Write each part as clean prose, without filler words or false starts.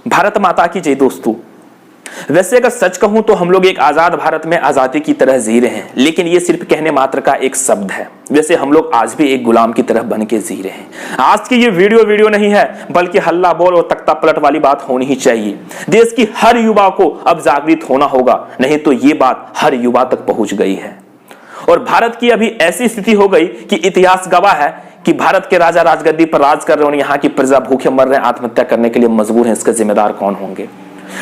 भारत माता की जय दोस्तों। वैसे अगर सच कहूं तो हम लोग एक आजाद भारत में आजादी की तरह जी रहे हैं, लेकिन ये सिर्फ कहने मात्र का एक शब्द है। वैसे हम लोग आज भी एक गुलाम की तरह बन के जी रहे हैं। आज की ये वीडियो नहीं है, बल्कि हल्ला बोल और तख्ता पलट वाली बात होनी ही चाहिए। देश की हर युवा को अब जागृत होना होगा, नहीं तो ये बात हर युवा तक पहुंच गई है। और भारत की अभी ऐसी स्थिति हो गई कि इतिहास गवाह है कि भारत के राजा राजगद्दी पर राज कर रहे हैं और यहाँ की प्रजा भूखे मर रहे हैं, आत्महत्या करने के लिए मजबूर हैं। इसके जिम्मेदार कौन होंगे?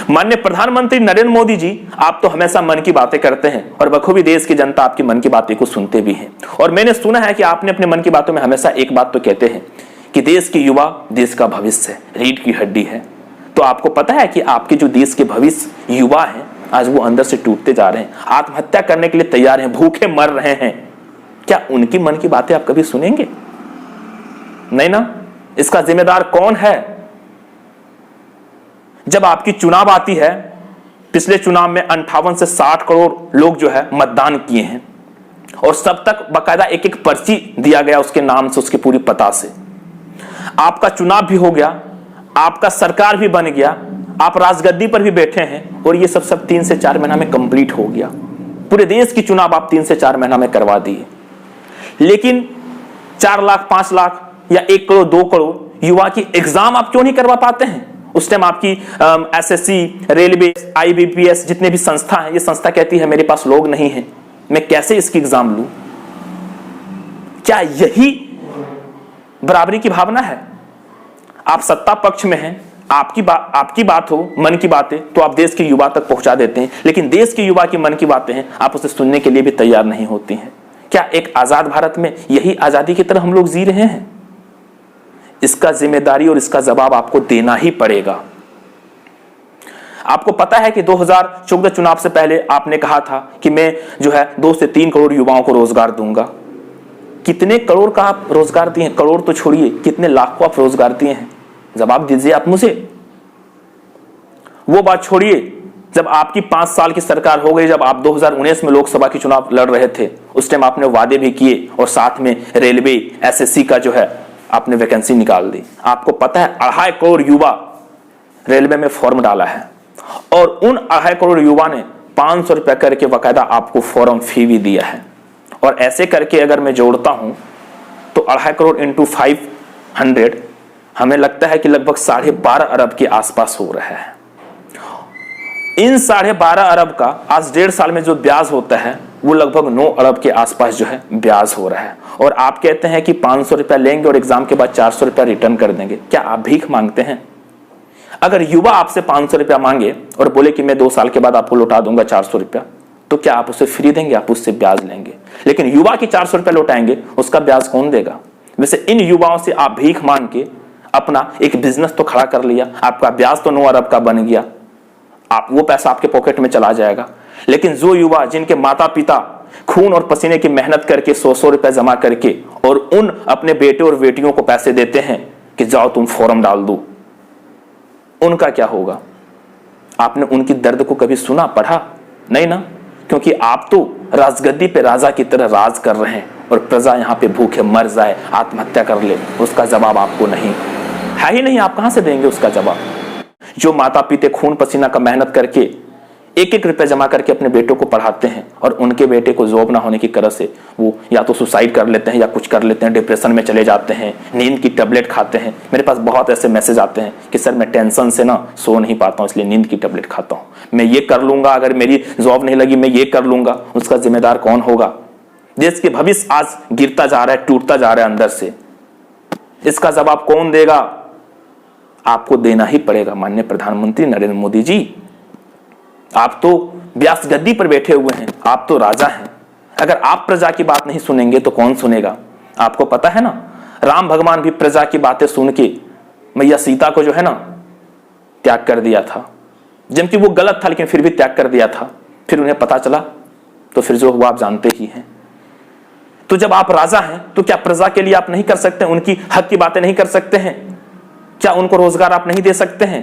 माननीय प्रधानमंत्री नरेंद्र मोदी जी, आप तो हमेशा मन की बातें करते हैं और बखूबी देश की जनता आपकी मन की बातें को सुनते भी हैं। और मैंने सुना है कि आपने अपने मन की बातों में हमेशा एक बात तो कहते हैं कि देश की युवा देश का भविष्य है, रीढ़ की हड्डी है। तो आपको पता है कि आपके जो देश के भविष्य युवा हैं, आज वो अंदर से टूटते जा रहे हैं, आत्महत्या करने के लिए तैयार हैं, भूखे मर रहे हैं। क्या उनकी मन की बातें आप कभी सुनेंगे? नहीं ना। इसका जिम्मेदार कौन है? जब आपकी चुनाव आती है, पिछले चुनाव में 58 से 60 करोड़ लोग जो है मतदान किए हैं और सब तक बाकायदा एक एक पर्ची दिया गया उसके नाम से, उसके पूरी पता से। आपका चुनाव भी हो गया, आपका सरकार भी बन गया, आप राजगद्दी पर भी बैठे हैं और ये सब 3 से 4 महीना में कंप्लीट हो गया। पूरे देश की चुनाव आप 3 से 4 महीना में करवा दिए। लेकिन 4 लाख 5 लाख या 1 करोड़ 2 करोड़ युवा की एग्जाम आप क्यों नहीं करवा पाते हैं? उस टाइम आपकी एसएससी, रेलवे, आईबीपीएस जितने भी संस्था हैं, ये संस्था कहती है मेरे पास लोग नहीं है, मैं कैसे इसकी एग्जाम लूं? क्या यही बराबरी की भावना है? आप सत्ता पक्ष में हैं, आपकी बात हो, मन की बातें तो आप देश के युवा तक पहुंचा देते हैं, लेकिन देश के युवा की मन की बातें हैं आप उसे सुनने के लिए भी तैयार नहीं होती हैं। क्या एक आजाद भारत में यही आजादी की तरह हम लोग जी रहे हैं? इसका जिम्मेदारी और इसका जवाब आपको देना ही पड़ेगा। आपको पता है कि 2014 चुनाव से पहले आपने कहा था कि मैं जो है 2 से 3 करोड़ युवाओं को रोजगार दूंगा। कितने करोड़ का आप रोजगार दिए? करोड़ तो छोड़िए, कितने लाख को आप रोजगार दिए हैं? जवाब दीजिए आप मुझे। वो बात छोड़िए, जब आपकी 5 साल की सरकार हो गई, जब आप 2019 में लोकसभा की चुनाव लड़ रहे थे, उस टाइम आपने वादे भी किए और साथ में रेलवे, एसएससी का जो है आपने वैकेंसी निकाल दी। आपको पता है 2.5 करोड़ युवा रेलवे में फॉर्म डाला है और उन 2.5 करोड़ युवा ने 500 रुपया करके बाकायदा आपको फॉर्म फी भी दिया है। और ऐसे करके अगर मैं जोड़ता हूं तो 2.5 करोड़ इंटू 500 हमें लगता है कि लगभग 12.5 अरब के आसपास हो रहा है। इन 12.5 अरब का आज 1.5 साल में जो ब्याज होता है वो लगभग 9 अरब के आसपास जो है ब्याज हो रहा है। और आप कहते हैं कि 500 रुपया लेंगे और एग्जाम के बाद 400 रुपया रिटर्न कर देंगे। क्या आप भीख मांगते हैं? अगर युवा आपसे 500 रुपया मांगे और बोले कि मैं 2 साल के बाद आपको लौटा दूंगा 400 रुपया, तो क्या आप उसे फ्री देंगे? आप उससे ब्याज लेंगे। लेकिन युवा की 400 रुपया लौटाएंगे, उसका ब्याज कौन देगा? वैसे इन युवाओं से आप भीख मांग के अपना एक बिजनेस तो खड़ा कर लिया, आपका ब्याज तो 9 अरब का बन गया, आप वो पैसा आपके पॉकेट में चला जाएगा। लेकिन जो युवा जिनके माता पिता खून और पसीने की मेहनत करके 100 रुपए जमा करके और उन अपने बेटे और बेटियों को पैसे देते हैं कि जाओ तुम फॉर्म डाल दो, उनका क्या होगा? आपने उनकी दर्द को कभी सुना, पढ़ा? नहीं ना। क्योंकि आप तो राजगद्दी पे राजा की तरह राज कर रहे हैं और प्रजा यहां पे भूखे मर जाए, आत्महत्या कर ले, उसका जवाब आपको नहीं है ही नहीं। आप कहां से देंगे उसका जवाब? जो माता पिता खून पसीना का मेहनत करके 1-1 रुपया जमा करके अपने बेटों को पढ़ाते हैं और उनके बेटे को जॉब ना होने की तरह से वो या तो सुसाइड कर लेते हैं या कुछ कर लेते हैं, डिप्रेशन में चले जाते हैं, नींद की टेबलेट खाते हैं। मेरे पास बहुत ऐसे मैसेज आते हैं कि सर मैं टेंशन से ना सो नहीं पाता हूं, इसलिए नींद की टेबलेट खाता हूं, मैं ये कर लूंगा, अगर मेरी जॉब नहीं लगी मैं ये कर लूंगा। उसका जिम्मेदार कौन होगा? देश के भविष्य आज गिरता जा रहा है, टूटता जा रहा है अंदर से। इसका जवाब कौन देगा? आपको देना ही पड़ेगा। माननीय प्रधानमंत्री नरेंद्र मोदी जी, आप तो व्यास गद्दी पर बैठे हुए हैं, आप तो राजा हैं। अगर आप प्रजा की बात नहीं सुनेंगे तो कौन सुनेगा? आपको पता है ना, राम भगवान भी प्रजा की बातें सुन के मैया सीता को जो है ना त्याग कर दिया था, जबकि वो गलत था लेकिन फिर भी त्याग कर दिया था। फिर उन्हें पता चला तो फिर जो हुआ आप जानते ही हैं। तो जब आप राजा हैं तो क्या प्रजा के लिए आप नहीं कर सकते? उनकी हक की बातें नहीं कर सकते हैं? क्या उनको रोजगार आप नहीं दे सकते हैं?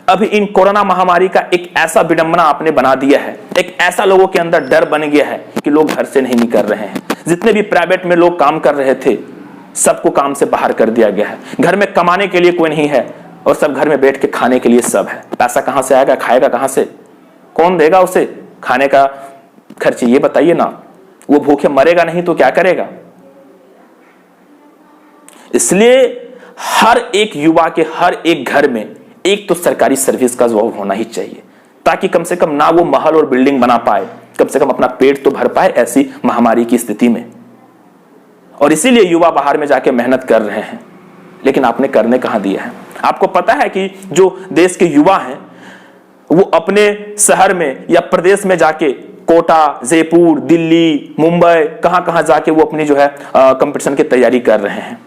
अभी इन कोरोना महामारी का एक ऐसा विडंबना आपने बना दिया है, एक ऐसा लोगों के अंदर डर बन गया है कि लोग घर से नहीं निकल रहे हैं। जितने भी प्राइवेट में लोग काम कर रहे थे सबको काम से बाहर कर दिया गया है। घर में कमाने के लिए कोई नहीं है, और सब घर में बैठ के खाने के लिए सब है। पैसा कहां से आएगा, खाएगा कहां से, कौन देगा उसे खाने का खर्च, ये बताइए ना। वो भूखे मरेगा नहीं तो क्या करेगा। इसलिए हर एक युवा के हर एक घर में एक तो सरकारी सर्विस का जॉब होना ही चाहिए, ताकि कम से कम ना वो महल और बिल्डिंग बना पाए, कम से कम अपना पेट तो भर पाए ऐसी महामारी की स्थिति में। और इसीलिए युवा बाहर में जाके मेहनत कर रहे हैं, लेकिन आपने करने कहां दिया है। आपको पता है कि जो देश के युवा हैं वो अपने शहर में या प्रदेश में जाके कोटा, जयपुर, दिल्ली, मुंबई, कहां कहां जाके वो अपनी जो है कंपटीशन की तैयारी कर रहे हैं।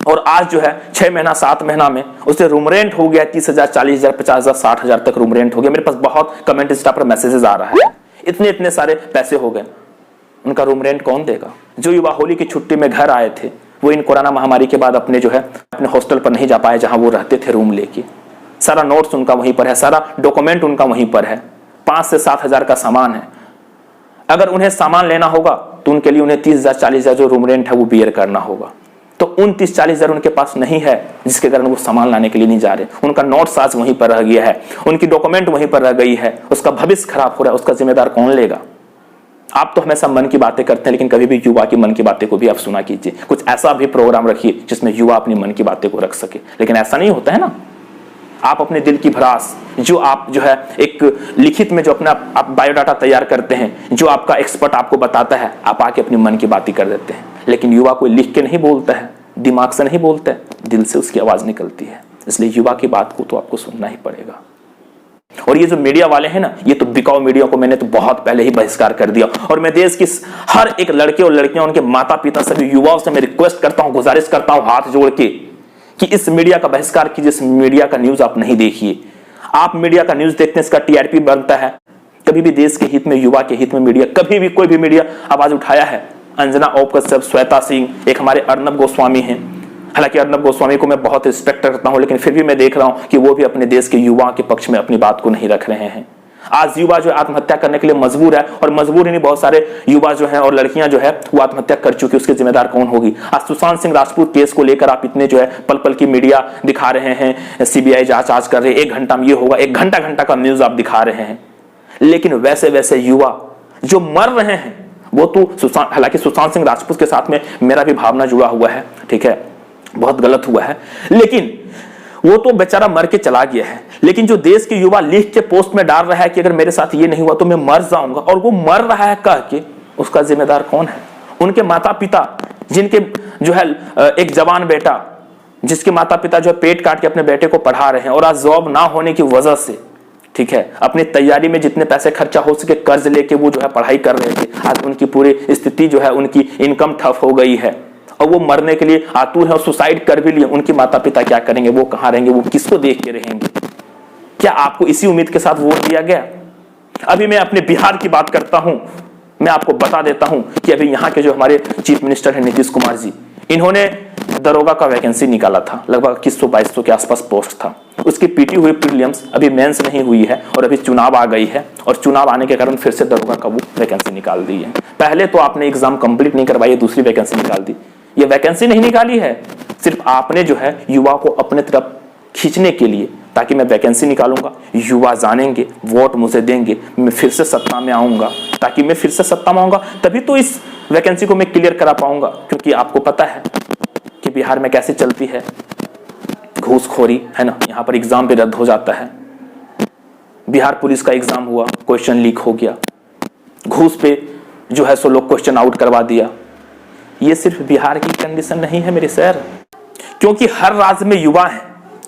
और आज जो है 6 महीना 7 महीना में उससे रूम रेंट हो गया 30,000, 40,000, 50,000, 60,000 तक रूम रेंट हो गया। मेरे पास बहुत कमेंट इंस्टा पर मैसेजेस आ रहा है, इतने इतने सारे पैसे हो गए। उनका रूम रेंट कौन देगा। जो युवा होली की छुट्टी में घर आए थे वो इन कोरोना महामारी के बाद अपने जो है अपने हॉस्टल पर नहीं जा पाए जहां वो रहते थे रूम लेके। सारा नोट्स उनका वहीं पर है, सारा डॉक्यूमेंट उनका वहीं पर है। 5 से 7,000 का सामान है। अगर उन्हें सामान लेना होगा तो उनके लिए उन्हें 30,000, 40,000 जो रूम रेंट है वो बियर करना होगा। तो उन 30-40,000 उनके पास नहीं है, जिसके कारण वो सामान लाने के लिए नहीं जा रहे। उनका नोट्स आज वहीं पर रह गया है, उनकी डॉक्यूमेंट वहीं पर रह गई है, उसका भविष्य खराब हो रहा है। उसका जिम्मेदार कौन लेगा। आप तो हमेशा मन की बातें करते हैं, लेकिन कभी भी युवा की मन की बातें को भी आप सुना कीजिए। कुछ ऐसा भी प्रोग्राम रखिए जिसमें युवा अपनी मन की बातें को रख सके। लेकिन ऐसा नहीं होता है ना। आप अपने दिल की भड़ास जो आप जो है एक लिखित में जो अपना आप बायोडाटा तैयार करते हैं, जो आपका एक्सपर्ट आपको बताता है, आप आके अपनी मन की बातें कर देते हैं। लेकिन युवा कोई लिख के नहीं बोलता है, दिमाग से नहीं बोलता है, दिल से उसकी आवाज निकलती है। इसलिए युवा की बात को तो आपको सुनना ही पड़ेगा। और ये जो मीडिया वाले हैं ना, ये तो बिकाऊ मीडिया को मैंने तो बहुत पहले ही बहिष्कार कर दिया। और मैं देश की हर एक लड़के और लड़कियां, उनके माता पिता, सभी युवाओं से मैं रिक्वेस्ट करता हूं, गुजारिश करता हूं हाथ जोड़ के कि इस मीडिया का बहिष्कार कीजिए। इस मीडिया का न्यूज आप नहीं देखिए। आप मीडिया का न्यूज देखते हैं, इसका टीआरपी बनता है। कभी भी देश के हित में, युवा के हित में मीडिया, कभी भी कोई भी मीडिया आवाज उठाया है। अंजना औपकश्यप, श्वेता सिंह, एक हमारे अर्नब गोस्वामी हैं। हालांकि अर्नब गोस्वामी को मैं बहुत रिस्पेक्ट करता हूं, लेकिन फिर भी मैं देख रहा हूं कि वो भी अपने देश के युवाओं के पक्ष में अपनी बात को नहीं रख रहे हैं। आज युवा जो आत्महत्या करने के लिए मजबूर है, और मजबूर ही नहीं, बहुत सारे युवा जो हैं और लड़कियां जो है वो आत्महत्या कर चुकी। उसके जिम्मेदार कौन होगी। आज सुशांत सिंह राजपूत केस को लेकर आप इतने जो है पल पल की मीडिया दिखा रहे हैं, सीबीआई जांच आज कर रहे हैं, 1 घंटा में ये होगा, 1 घंटा का न्यूज आप दिखा रहे हैं। लेकिन वैसे वैसे युवा जो मर रहे हैं वो तो हालांकि सुशांत सिंह राजपूत के साथ में मेरा भी भावना जुड़ा हुआ है, ठीक है, बहुत गलत हुआ है, लेकिन वो तो बेचारा मर के चला गया है। लेकिन जो देश के युवा लिख के पोस्ट में डाल रहा है कि अगर मेरे साथ ये नहीं हुआ तो मैं मर जाऊंगा, और वो मर रहा है कह के, उसका जिम्मेदार कौन है। उनके माता पिता, जिनके जो है एक जवान बेटा, जिसके माता पिता जो है पेट काट के अपने बेटे को पढ़ा रहे हैं, और आज जॉब ना होने की वजह से, ठीक है, अपनी तैयारी में जितने पैसे खर्चा हो सके कर्ज लेके वो जो है पढ़ाई कर रहे थे। आज उनकी पूरी स्थिति जो है, उनकी इनकम ठप हो गई है और वो मरने के लिए आतुर है और सुसाइड कर भी लिए। उनके माता पिता क्या करेंगे, वो कहां रहेंगे, वो किसको देख के रहेंगे। क्या आपको इसी उम्मीद के साथ वोट दिया गया। अभी मैं अपने बिहार की बात करता हूं, मैं आपको बता देता हूं कि अभी यहां के जो हमारे चीफ मिनिस्टर हैं नीतीश कुमार जी, इन्होंने दरोगा का वैकेंसी निकाला था, लगभग 2100-2200 के आसपास पोस्ट था। उसकी पीटी हुई प्रीलिम्स, अभी मेंस नहीं हुई है, और अभी चुनाव आ गई है, और चुनाव आने के कारण फिर से दरोगा का वो वैकेंसी निकाल दी है। पहले तो आपने एग्जाम कंप्लीट नहीं करवाई, दूसरी वैकेंसी निकाल दी। ये वैकेंसी नहीं निकाली है, सिर्फ आपने जो है युवा को अपने तरफ खींचने के लिए, ताकि मैं वैकेंसी निकालूंगा, युवा जानेंगे, वोट मुझे देंगे, मैं फिर से सत्ता में आऊंगा, ताकि मैं फिर से सत्ता में आऊंगा, तभी तो इस वैकेंसी को मैं क्लियर करा पाऊंगा। क्योंकि आपको पता है कि बिहार में कैसे चलती है घूसखोरी, है ना। यहाँ पर एग्जाम भी रद्द हो जाता है। बिहार पुलिस का एग्जाम हुआ, क्वेश्चन लीक हो गया, घूस पे जो है सो लोग क्वेश्चन आउट करवा दिया। ये सिर्फ बिहार की कंडीशन नहीं है मेरे सर, क्योंकि हर राज्य में युवा है,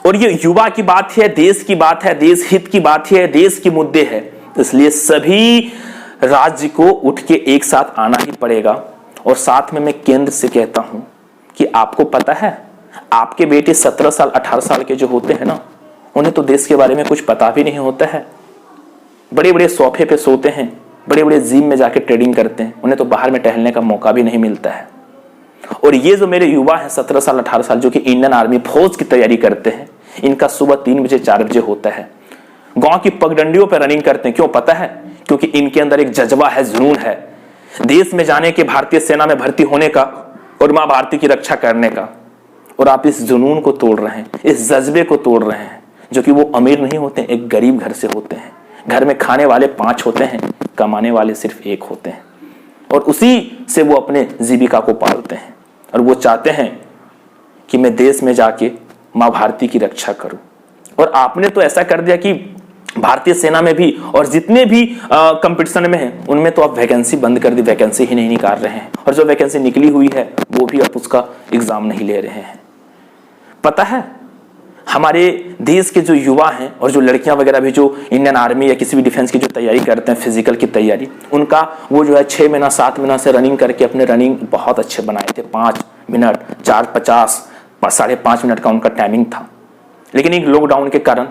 और ये युवा की बात है, देश की बात है, देश हित की बात है, देश के मुद्दे है। इसलिए सभी राज्य को उठ के एक साथ आना ही पड़ेगा। और साथ में मैं केंद्र से कहता हूं कि आपको पता है, आपके बेटे 17 साल 18 साल के जो होते हैं ना, उन्हें तो देश के बारे में कुछ पता भी नहीं होता है। बड़े बड़े सोफे पे सोते हैं, बड़े बड़े जिम में जाके ट्रेडिंग करते हैं, उन्हें तो बाहर में टहलने का मौका भी नहीं मिलता है। और ये जो मेरे युवा हैं 17 साल 18 साल, जो कि इंडियन आर्मी फौज की तैयारी करते हैं, इनका सुबह 3 बजे 4 बजे होता है। गांव की पगडंडियों पर रनिंग करते हैं। क्यों पता है? क्योंकि इनके अंदर एक जज्बा है, जुनून है, देश में जाने के, भारतीय सेना में भर्ती होने का और मां भारती की रक्षा करने का। और आप इस जुनून को तोड़ रहे हैं, इस जज्बे को तोड़ रहे हैं, जो कि वो अमीर नहीं होते, एक गरीब घर से होते हैं। घर में खाने वाले 5 होते हैं, कमाने वाले सिर्फ 1 होते हैं, और उसी से वो अपने जीविका को पालते हैं। और वो चाहते हैं कि मैं देश में जाके माँ भारती की रक्षा करूं। और आपने तो ऐसा कर दिया कि भारतीय सेना में भी और जितने भी कंपटीशन में हैं उनमें तो आप वैकेंसी बंद कर दी, वैकेंसी ही नहीं निकाल रहे हैं, और जो वैकेंसी निकली हुई है वो भी आप उसका एग्जाम नहीं ले रहे हैं। पता है, हमारे देश के जो युवा हैं और जो लड़कियां वगैरह भी जो इंडियन आर्मी या किसी भी डिफेंस की जो तैयारी करते हैं, फिजिकल की तैयारी, उनका वो जो है 6 महीना 7 महीना से रनिंग करके अपने रनिंग बहुत अच्छे बनाए थे। 5 मिनट 4:50 5.5 मिनट का उनका टाइमिंग था, लेकिन एक लॉकडाउन के कारण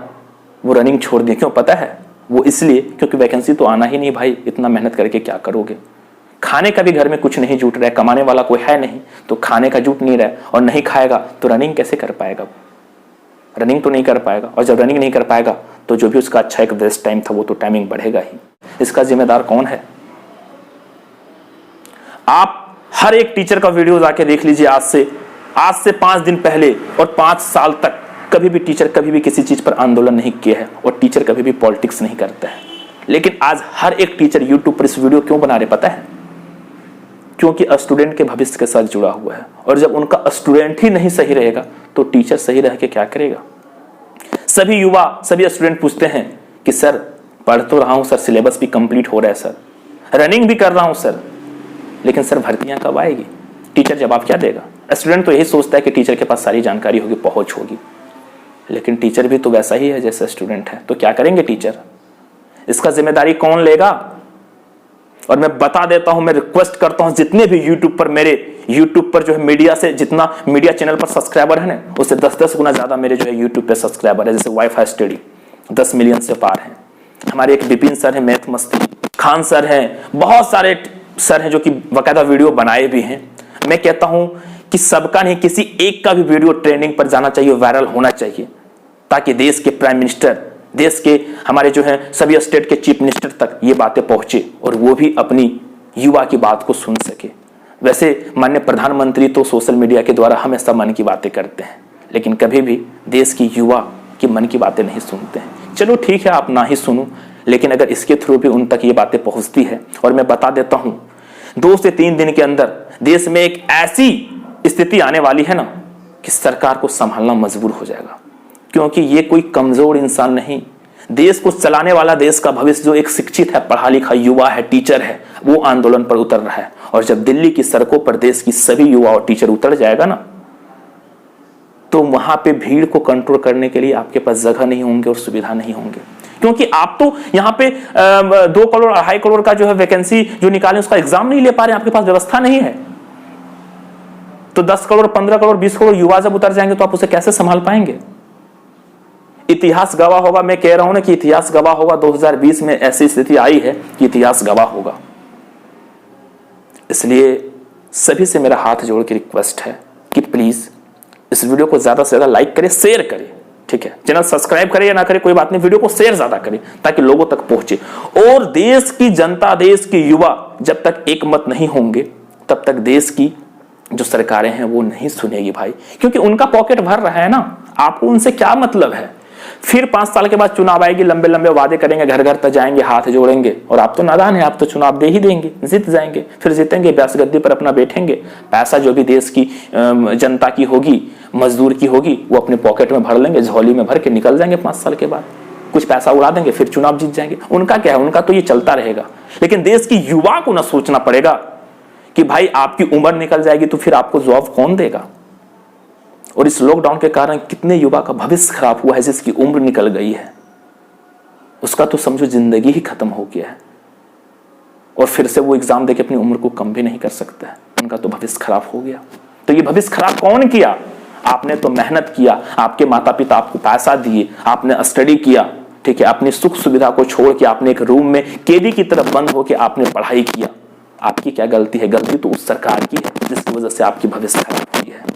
वो रनिंग छोड़ दिए। क्यों पता है? वो इसलिए क्योंकि वैकेंसी तो आना ही नहीं भाई, इतना मेहनत करके क्या करोगे। खाने का भी घर में कुछ नहीं जुट रहा है, कमाने वाला कोई है नहीं, तो खाने का जुट नहीं रहा है, और नहीं खाएगा तो रनिंग कैसे कर पाएगा? रनिंग तो नहीं कर पाएगा, और जब रनिंग नहीं कर पाएगा तो जो भी उसका अच्छा एक बेस्ट टाइम था वो तो टाइमिंग बढ़ेगा ही। इसका जिम्मेदार कौन है? आप हर एक टीचर का वीडियो जाके देख लीजिए, आज से 5 दिन पहले और 5 साल तक कभी भी टीचर कभी भी किसी चीज पर आंदोलन नहीं किया है, और टीचर कभी भी पॉलिटिक्स नहीं करता है। लेकिन आज हर एक टीचर यूट्यूब पर इस वीडियो क्यों बना रहे पता है? क्योंकि स्टूडेंट के भविष्य के साथ जुड़ा हुआ है, और जब उनका स्टूडेंट ही नहीं सही रहेगा तो टीचर सही रह के क्या करेगा? सभी युवा सभी स्टूडेंट पूछते हैं कि सर पढ़ तो रहा हूं सर, सिलेबस भी कंप्लीट हो रहा है सर, रनिंग भी कर रहा हूं सर, लेकिन सर भर्तियां कब आएगी? टीचर जवाब क्या देगा? स्टूडेंट तो यही सोचता है कि टीचर के पास सारी जानकारी होगी, पहुंच होगी, लेकिन टीचर भी तो वैसा ही है जैसा स्टूडेंट है। तो क्या करेंगे टीचर? इसका जिम्मेदारी कौन लेगा? और मैं बता देता हूं, मैं रिक्वेस्ट करता हूं जितने भी यूट्यूब पर मेरे यूट्यूब पर जो है मीडिया से जितना मीडिया चैनल पर सब्सक्राइबर है ना, उससे 10-10 गुना ज्यादा मेरे जो है यूट्यूब पे सब्सक्राइबर है। जैसे वाईफाई स्टडी 10 मिलियन से पार है। हमारे एक विपिन सर है, मैथ मस्ती खान सर हैं, बहुत सारे सर हैं जो कि बाकायदा वीडियो बनाए भी हैं। मैं कहता हूं कि सबका नहीं, किसी एक का भी वीडियो ट्रेंडिंग पर जाना चाहिए, वायरल होना चाहिए, ताकि देश के प्राइम मिनिस्टर, देश के हमारे जो है सभी स्टेट के चीफ मिनिस्टर तक ये बातें पहुंचे और वो भी अपनी युवा की बात को सुन सके। वैसे माननीय प्रधानमंत्री तो सोशल मीडिया के द्वारा हमेशा मन की बातें करते हैं, लेकिन कभी भी देश की युवा की मन की बातें नहीं सुनते हैं। चलो ठीक है, आप ना ही सुनो, लेकिन अगर इसके थ्रू भी उन तक ये बातें पहुंचती है, और मैं बता देता हूं 2 से 3 दिन के अंदर देश में एक ऐसी स्थिति आने वाली है ना कि सरकार को संभालना मजबूर हो जाएगा। क्योंकि ये कोई कमजोर इंसान नहीं, देश को चलाने वाला, देश का भविष्य जो एक शिक्षित है, पढ़ा लिखा युवा है, टीचर है, वो आंदोलन पर उतर रहा है। और जब दिल्ली की सड़कों पर देश की सभी युवा और टीचर उतर जाएगा ना, तो वहां पे भीड़ को कंट्रोल करने के लिए आपके पास जगह नहीं होंगे और सुविधा नहीं होंगे। क्योंकि आप तो यहाँ पे 2 करोड़ 2.5 करोड़ का जो है वैकेंसी जो निकाले उसका एग्जाम नहीं ले पा रहे, आपके पास व्यवस्था नहीं है। तो 10 करोड़ 15 करोड़ 20 करोड़ युवा जब उतर जाएंगे तो आप उसे कैसे संभाल पाएंगे? इतिहास गवाह होगा, मैं कह रहा हूं ना कि इतिहास गवाह होगा। 2020 में ऐसी स्थिति आई है कि इतिहास गवाह होगा। इसलिए सभी से मेरा हाथ जोड़ के रिक्वेस्ट है कि प्लीज इस वीडियो को ज्यादा से ज्यादा लाइक करें, शेयर करें, ठीक है। चैनल सब्सक्राइब करें या ना करें कोई बात नहीं, वीडियो को शेयर ज्यादा करें ताकि लोगों तक पहुंचे। और देश की जनता, देश के युवा जब तक एक मत नहीं होंगे तब तक देश की जो सरकारें हैं वो नहीं सुनेगी भाई, क्योंकि उनका पॉकेट भर रहा है ना। आपको उनसे क्या मतलब है? फिर 5 साल के बाद चुनाव आएगी, लंबे लंबे वादे करेंगे, घर घर तक जाएंगे, हाथ जोड़ेंगे, और आप तो नादान हैं, आप तो चुनाव दे ही देंगे, जीत जाएंगे, फिर जीतेंगे, व्यास गद्दी पर अपना बैठेंगे। पैसा जो भी देश की जनता की होगी, मजदूर की होगी, वो अपने पॉकेट में भर लेंगे, झोली में भर के निकल जाएंगे। 5 साल के बाद कुछ पैसा उड़ा देंगे, फिर चुनाव जीत जाएंगे। उनका क्या है? उनका तो ये चलता रहेगा। लेकिन देश की युवा को ना सोचना पड़ेगा कि भाई आपकी उम्र निकल जाएगी तो फिर आपको जॉब कौन देगा। और इस लॉकडाउन के कारण कितने युवा का भविष्य खराब हुआ है, जिसकी उम्र निकल गई है, उसका तो समझो जिंदगी ही खत्म हो गया है, और फिर से वो एग्जाम देके अपनी उम्र को कम भी नहीं कर सकता है, उनका तो भविष्य खराब हो गया। तो ये भविष्य खराब कौन किया? आपने तो मेहनत किया, आपके माता पिता आपको पैसा दिए, आपने स्टडी किया, ठीक है, अपनी सुख सुविधा को छोड़ के आपने एक रूम में कैदी की तरफ बंद होकर आपने पढ़ाई किया। आपकी क्या गलती है? गलती तो उस सरकार की है जिसकी वजह से आपकी भविष्य खराब हुई है।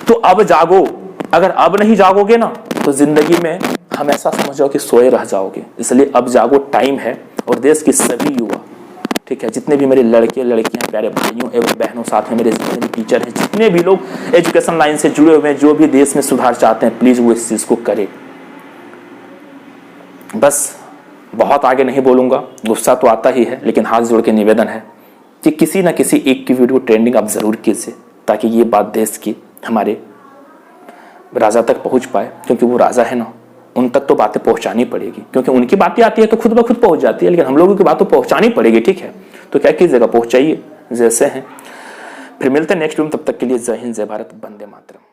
तो अब जागो। अगर अब नहीं जागोगे ना तो जिंदगी में हमेशा समझ जाओ कि सोए रह जाओगे। इसलिए अब जागो, टाइम है। और देश के सभी युवा ठीक है। जितने भी मेरे लड़के लड़कियां, प्यारे भाइयों एवं बहनों, साथ में मेरे जितने भी टीचर हैं, जितने भी लोग एजुकेशन लाइन से जुड़े हुए हैं, जो भी देश में सुधार चाहते हैं, प्लीज वो इस चीज को करें। बस बहुत आगे नहीं बोलूंगा, गुस्सा तो आता ही है, लेकिन हाथ जोड़ के निवेदन है कि किसी ना किसी एक की वीडियो ट्रेंडिंग आप जरूर कीजिए, ताकि ये बात देश की हमारे राजा तक पहुंच पाए, क्योंकि वो राजा है ना, उन तक तो बातें पहुंचानी पड़ेगी, क्योंकि उनकी बातें आती है तो खुद ब खुद पहुंच जाती है, लेकिन हम लोगों की बात तो पहुंचानी पड़ेगी, ठीक है। तो क्या कीजिएगा, पहुंचाइए जैसे हैं। फिर मिलते हैं नेक्स्ट वीडियो में, तब तक के लिए जय हिंद, जय भारत, वंदे मातरम।